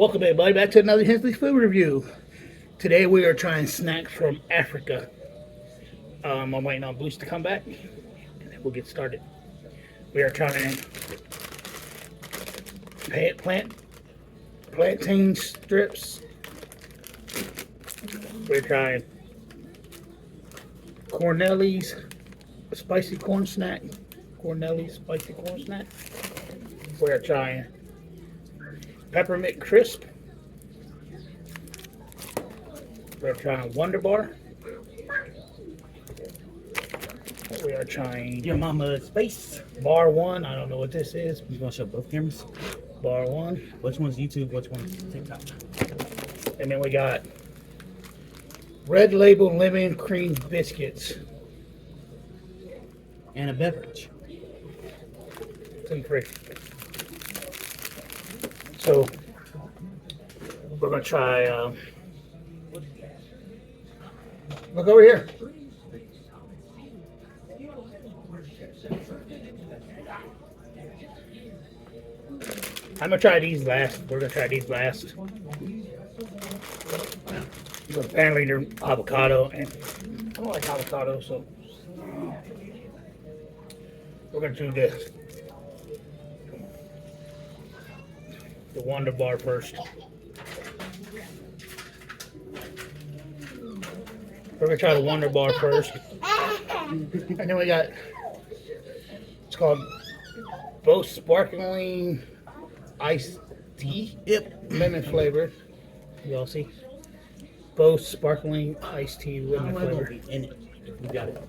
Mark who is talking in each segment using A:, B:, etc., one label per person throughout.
A: Welcome everybody back to another Hensley food review. Today we are trying snacks from Africa. I'm waiting on Boost to come back and then we'll get started. We are trying plantain strips. We're trying Corneli's spicy corn snack. Corneli's spicy corn snack. We're trying peppermint crisp. We're trying Wonder Bar. We are trying
B: Your mama space.
A: Bar One. I don't know what this is.
B: You want to show both cameras?
A: Bar One.
B: Which one's YouTube? Which one's TikTok?
A: And then we got Red Label Lemon Cream Biscuits.
B: And a beverage.
A: Gluten free. So we're gonna try. Look over here. I'm gonna try these last. We're gonna try these last. So apparently they're avocado, and I don't like avocado, so we're gonna do this. The Wonder Bar first. We're gonna try the Wonder Bar first. And then we got, it's called both sparkling iced tea.
B: Yep.
A: Lemon flavored. Y'all see? Both sparkling iced tea lemon flavored.
B: In it. You got it.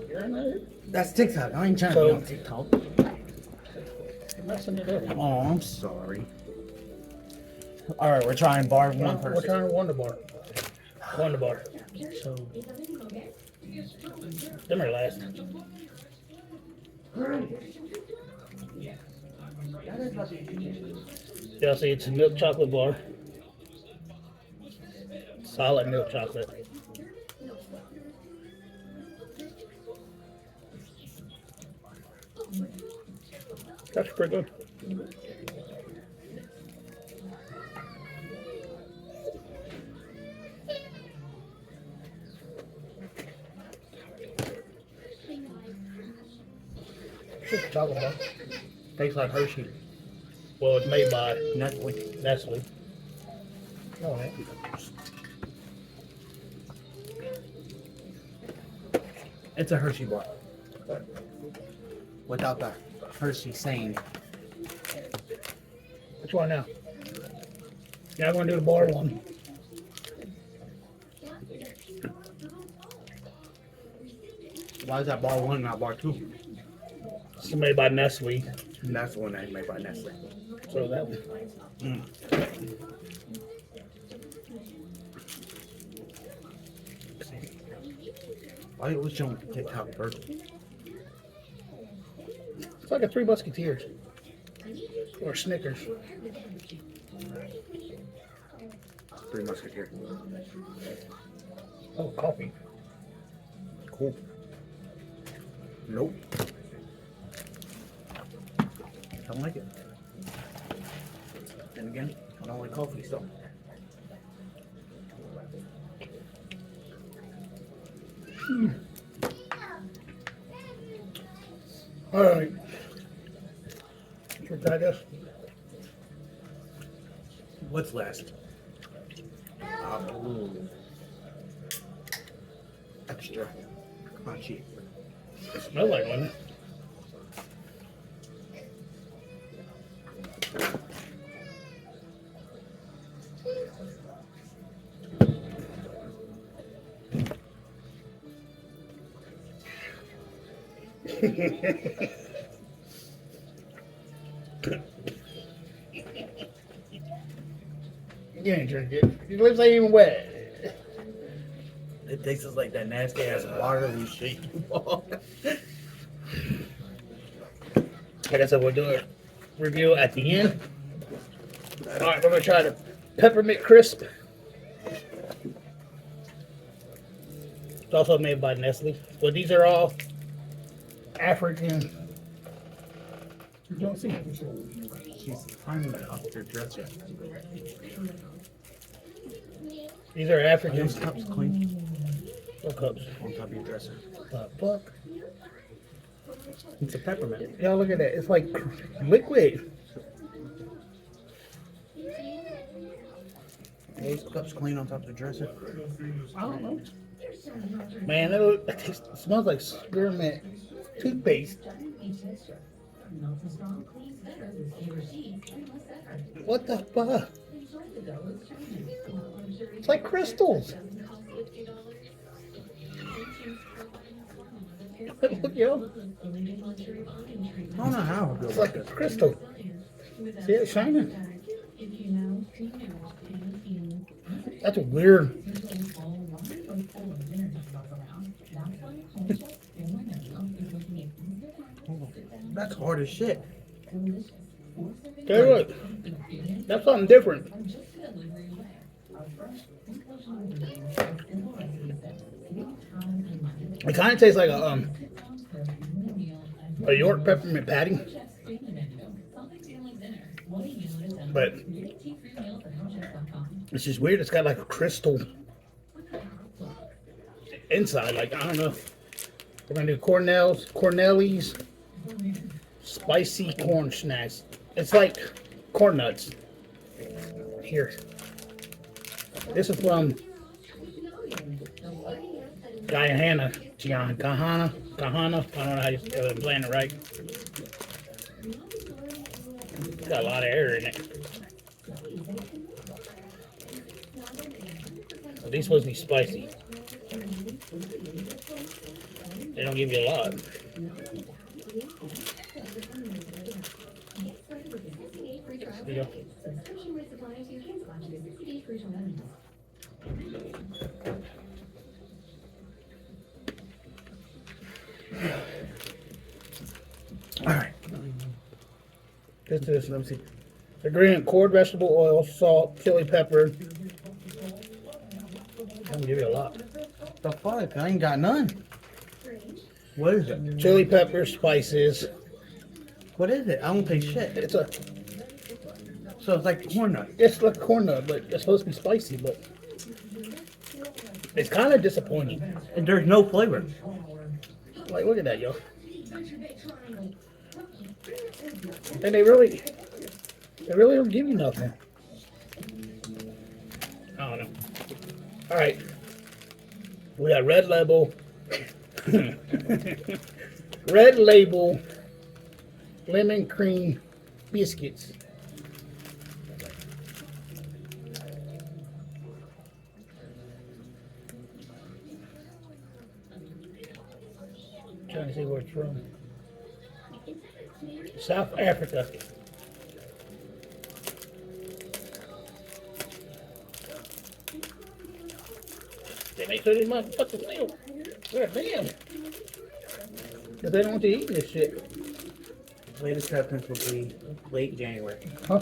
A: You're in it?
B: That's TikTok. I ain't trying
A: So-
B: to be on TikTok.
A: You're messing it up.
B: Oh, I'm sorry. Alright, we're trying bar one
A: We're
B: first.
A: trying Wonder Bar. Wonder Bar. So, them are last. Y'all see, it's a milk chocolate bar. Solid milk chocolate. That's pretty good. Just chocolate bar.
B: Tastes like Hershey.
A: Well, it's made by
B: Nestle.
A: Nestle. Oh, man.
B: It's a Hershey bar. Without the Hershey saying.
A: Which one now? Yeah, I'm gonna do the bar one.
B: Why is that bar one, not bar two?
A: It's made by Nestle.
B: And that's the one that's made by Nestle.
A: So that one.
B: Why was you on TikTok first?
A: It's like a Three Musketeers. Or Snickers.
B: Three Musketeers.
A: Oh, coffee.
B: Cool. Nope. I don't like it. Then again, I don't like coffee, so.
A: Alright. Should we try this?
B: What's last? Ooh. Extra crunchy.
A: It smells like one. You ain't drink it. Your lips ain't even wet.
B: It tastes like that nasty ass water we shake.
A: Like I said, we'll do a review at the end. Alright, we're gonna try the peppermint crisp. It's also made by Nestle. Well, these are all African You don't see it.
B: She's climbing up your dresser.
A: These are
B: Are
A: African
B: those cups clean?
A: what cups.
B: On top of your dresser.
A: Fuck.
B: It's a peppermint.
A: Y'all look at that. It's like liquid.
B: Are those cups clean on top of the dresser?
A: I don't know. Man, it smells like spearmint toothpaste. What the fuck? It's like crystals. Look, yo.
B: I don't know how.
A: It's like a crystal. See it shining? That's weird.
B: That's hard as shit.
A: Tell you what, that's something different. It kind of tastes like a York peppermint patty, but it's just weird. It's got like a crystal inside. Like, I don't know. We're gonna do Cornelli's spicy corn snacks. It's like corn nuts. Here. This is from Guyana. Kahana. I don't know how you plan it right. It's got a lot of air in it. So these supposed to be spicy. They don't give you a lot. There you go.
B: Alright.
A: This is
B: Let me see.
A: ingredient: cord vegetable oil, salt, chili pepper. Don't give you a lot.
B: The fuck? I ain't got none. What is it?
A: Chili pepper, spices.
B: What is it? I don't taste shit.
A: So
B: it's like corn nut.
A: it's like corn nut, but it's supposed to be spicy. But it's kind of disappointing.
B: And there's no flavor.
A: Like, look at that, yo. And they really don't give you nothing. I don't know. All right, we got Red Label, Red Label lemon cream biscuits. Trying to see where it's from. South Africa. They make sure these motherfuckers live. They're damn. Because they don't want to eat this shit.
B: Latest acceptance will be late January.
A: Huh?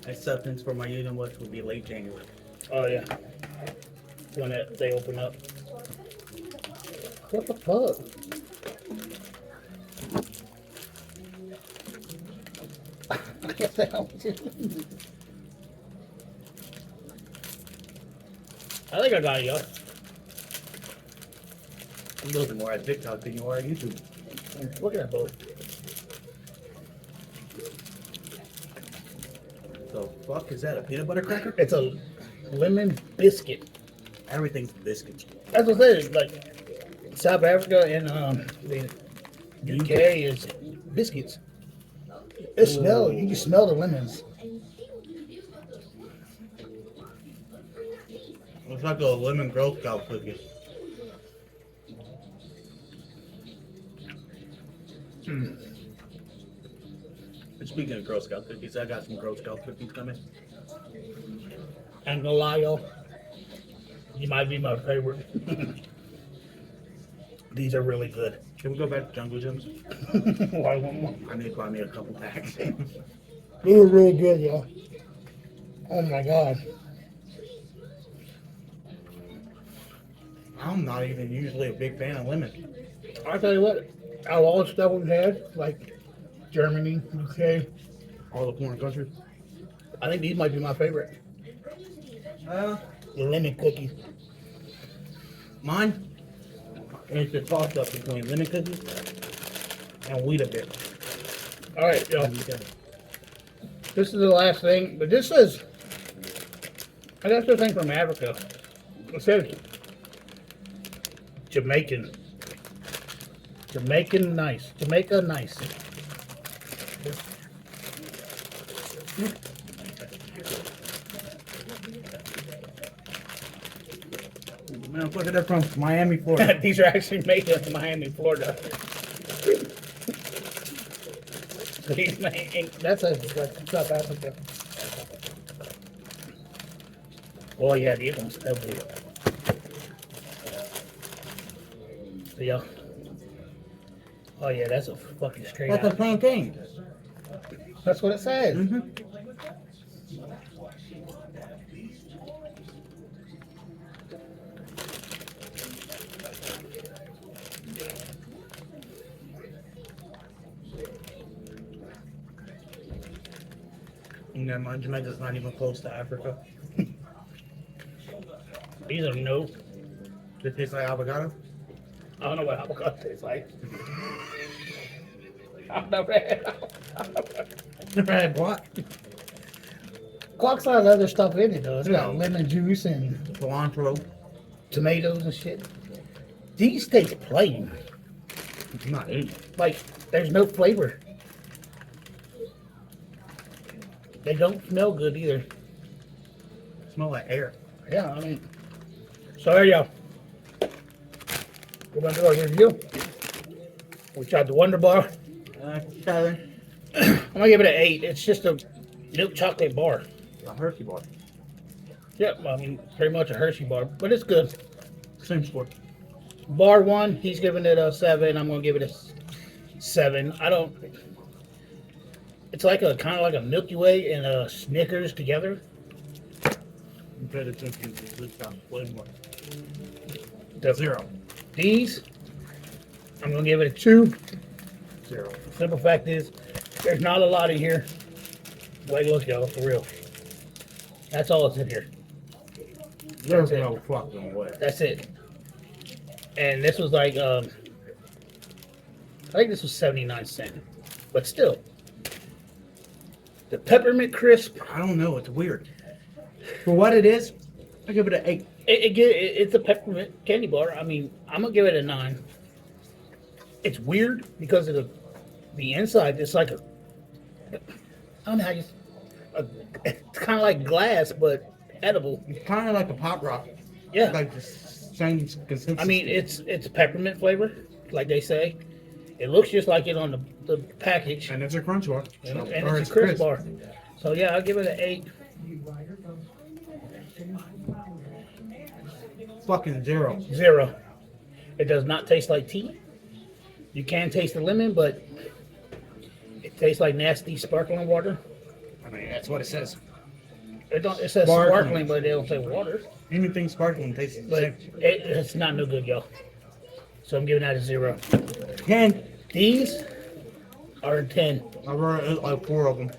B: Acceptance for my union watch will be late January.
A: Oh, yeah. When they open up. What the fuck? I guess they don't. I think I got it, yo.
B: You're looking more at TikTok than you are at YouTube.
A: Look at that boat.
B: The fuck is that? A peanut butter cracker?
A: It's a lemon biscuit.
B: Everything's biscuits.
A: That's what I said. Like South Africa and the UK is biscuits. It smells. You can smell the lemons.
B: It's like a lemon Girl Scout cookie. Speaking of Girl Scout cookies, I got some Girl Scout cookies coming.
A: I'm gonna lie, y'all. You might be my favorite. These are really good.
B: Can we go back to Jungle Gyms?
A: Why one more?
B: I need to buy me a couple packs.
A: These are really good, y'all. Oh my god.
B: I'm not even usually a big fan of lemon.
A: I tell you what, out of all the stuff we've had, like Germany, UK.
B: All the foreign countries.
A: I think these might be my favorite.
B: Uh,
A: The lemon cookies.
B: Mine is the toss up between lemon cookies and Weetabix.
A: All right, yo. This is the last thing, but this says, I got this thing from Africa. It says Jamaican. Jamaican nice. Jamaica nice.
B: Man, look at that from Miami, Florida.
A: These are actually made in Miami, Florida. So these that's like South Africa. Oh yeah, these ones ugly. So, yeah. Oh yeah, that's a fucking straight
B: That's
A: out.
B: the same thing.
A: That's what it says.
B: Mm-hmm. Never mind, Jamaica's not even close to Africa.
A: These are no.
B: They taste like avocado.
A: I don't know what avocado tastes like. I've never had.
B: Never had what?
A: Guac's has other stuff in it though. It's got
B: Yeah.
A: lemon juice and
B: Cilantro.
A: tomatoes and shit. These taste plain.
B: It's not it.
A: Like there's no flavor. They don't smell good either.
B: Smell like air.
A: Yeah, I mean. So there you go. We're gonna do our review. We tried the Wonder Bar.
B: 7.
A: I'm gonna give it an 8. It's just a milk chocolate bar.
B: A Hershey bar.
A: Yep, I mean pretty much a Hershey bar, but it's good.
B: Same sport.
A: Bar 1, he's giving it a 7. I'm gonna give it a 7. I don't. It's like a kind of like a Milky Way and a Snickers together.
B: You paid attention to this time. Way more.
A: The-
B: 0.
A: These, I'm gonna give it a 2.
B: 0.
A: Simple fact is, there's not a lot in here. Wait, look, y'all, for real. That's all that's in here.
B: There's
A: it.
B: no fucking way.
A: That's it. And this was like, I think this was 79 cents, but still. The peppermint crisp,
B: I don't know. It's weird. For what it is, I give it an 8.
A: it's a peppermint candy bar. I mean, I'm gonna give it a 9. It's weird because of the inside. It's like I don't know how you. It's kind of like glass, but edible.
B: It's kind of like a pop rock.
A: Yeah.
B: Like the same consistency.
A: I mean, it's peppermint flavor, like they say. It looks just like it on the package,
B: and it's a crunch bar.
A: and,
B: So-
A: and
B: or
A: it's a crisp
B: crisp.
A: bar. So yeah, I'll give it an 8.
B: Fucking 0.
A: 0. It does not taste like tea. You can taste the lemon, but it tastes like nasty sparkling water.
B: I mean, that's what it says.
A: It don't. It says
B: Sparkling.
A: sparkling, but they don't say water.
B: Anything sparkling tastes the
A: But
B: same.
A: it's not no good, y'all. So I'm giving that a 0.
B: 10.
A: These are a 10.
B: I wrote like 4 of them.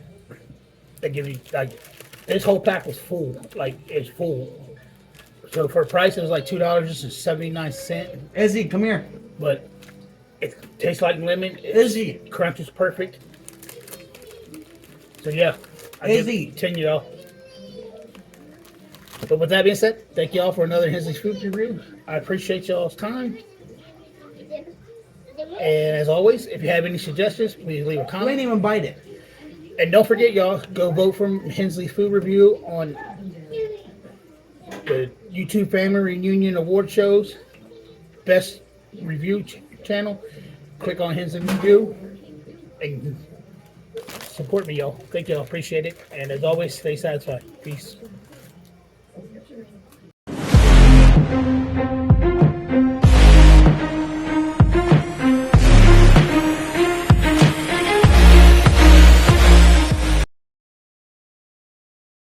A: They give you like this whole pack was full, like it's full. So for a price, it was like $2.79.
B: Izzy, come here.
A: But it tastes like lemon.
B: Izzy.
A: Crunch is perfect. So yeah, I give
B: Izzy.
A: it 10, y'all. But with that being said, thank y'all for another Hensley's Food Review. I appreciate y'all's time. And as always, if you have any suggestions, please leave a
B: I didn't
A: comment.
B: even bite it.
A: And don't forget, y'all, go vote for Hensley's Food Review on the YouTube Family Reunion Award shows. Best review channel. Click on Hensley Review and support me, y'all. Thank y'all. Appreciate it. And as always, stay satisfied. Peace.